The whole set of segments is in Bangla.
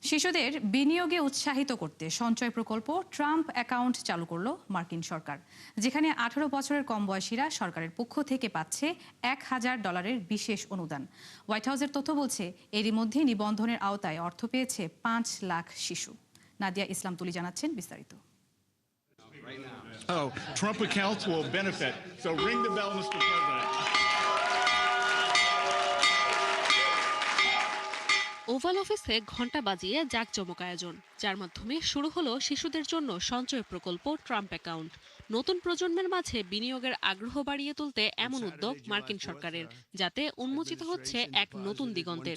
শিশুদের বিনিয়োগে উৎসাহিত করতে সঞ্চয় প্রকল্প ট্রাম্প অ্যাকাউন্ট চালু করলো মার্কিন সরকার, যেখানে 18 বছরের কম বয়সীরা সরকারের পক্ষ থেকে পাচ্ছে $1000 বিশেষ অনুদান। হোয়াইট হাউসের তথ্য বলছে, এরই মধ্যে নিবন্ধনের আওতায় অর্থ পেয়েছে 5 লাখ শিশু। নাদিয়া ইসলাম তুলি জানাচ্ছেন বিস্তারিত। Oh, Trump accounts will benefit. So ring the bell, Mr. President. Oval অফিসে ঘণ্টা বাজিয়ে জাঁকজমক আয়োজন, যার মাধ্যমে শুরু হলো শিশুদের জন্য সঞ্চয় প্রকল্প ট্রাম্প অ্যাকাউন্ট। নতুন প্রজন্মের মাঝে বিনিয়োগের আগ্রহ বাড়িয়ে তুলতে এমন উদ্যোগ মার্কিন সরকারের, যাতে উন্মোচিত হচ্ছে এক নতুন দিগন্তের।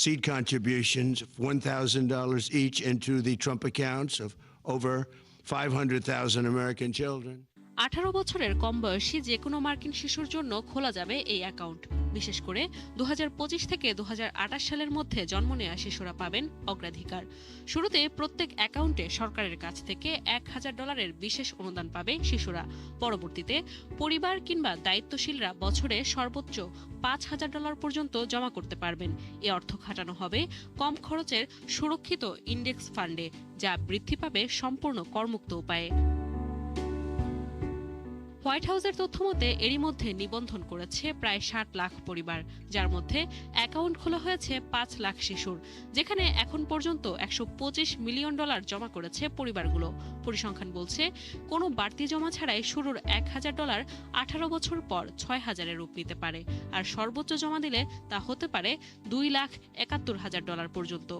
Seed contributions of $1,000 each into the Trump accounts of over 500,000 American children. 18 বছরের কম বয়সী যে কোনো মার্কিন শিশুর জন্য খোলা যাবে এই অ্যাকাউন্ট। বিশেষ করে 2025 থেকে 2028 সালের মধ্যে জন্ম নেওয়া শিশুরা পাবেন অগ্রাধিকার। শুরুতে প্রত্যেক অ্যাকাউন্টে সরকারের কাছ থেকে $1000 বিশেষ অনুদান পাবে শিশুরা। পরবর্তীতে পরিবার কিংবা দায়িত্বশীলরা বছরে সর্বোচ্চ $5000 পর্যন্ত জমা করতে পারবেন। এ অর্থ খাটানো হবে কম খরচের সুরক্ষিত ইন্ডেক্স ফান্ডে, যা বৃদ্ধি পাবে সম্পূর্ণ করমুক্ত উপায়ে। হোয়াইট হাউসের তথ্যমতে এরই মধ্যে নিবন্ধন করেছে প্রায় 60 লাখ পরিবার, যার মধ্যে অ্যাকাউন্ট খোলা হয়েছে 5 লাখ শিশুর, যেখানে এখন পর্যন্ত $125 মিলিয়ন জমা করেছে পরিবারগুলো। পরিসংখ্যান বলছে, কোনো বাড়তি জমা ছাড়াই শুরুর $1000 18 বছর পর 6000-এর রূপ নিতে পারে, আর সর্বোচ্চ জমা দিলে তা হতে পারে $2,71,000 পর্যন্ত।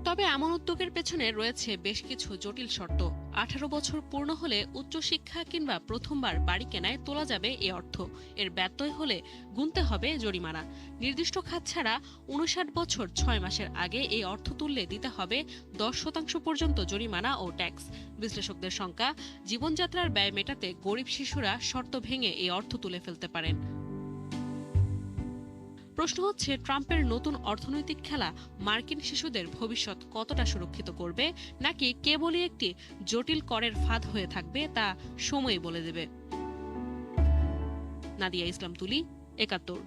তবে এমন উদ্যোগের পেছনে রয়েছে বেশ কিছু জটিল শর্ত। 18 বছর পূর্ণ হলে উচ্চশিক্ষা কিংবা প্রথমবার বাড়ি কেনায় তোলা যাবে এ অর্থ। এর ব্যত্যয় হলে গুনতে হবে জরিমানা। নির্দিষ্ট খাত ছাড়া 59 বছর 6 মাসের আগে এই অর্থ তুললে দিতে হবে 10% পর্যন্ত জরিমানা ও ট্যাক্স। বিশ্লেষকদের শঙ্কা, জীবনযাত্রার ব্যয় মেটাতে গরিব শিশুরা শর্ত ভেঙে এই অর্থ তুলে ফেলতে পারেন। প্রশ্ন হচ্ছে, ট্রাম্পের নতুন অর্থনৈতিক খেলা মার্কিন শিশুদের ভবিষ্যৎ কতটা সুরক্ষিত করবে, নাকি কেবলই একটি জটিল করের ফাঁদ হয়ে থাকবে, তা সময় বলে দেবে। নাদিয়া ইসলাম তুলি, 71।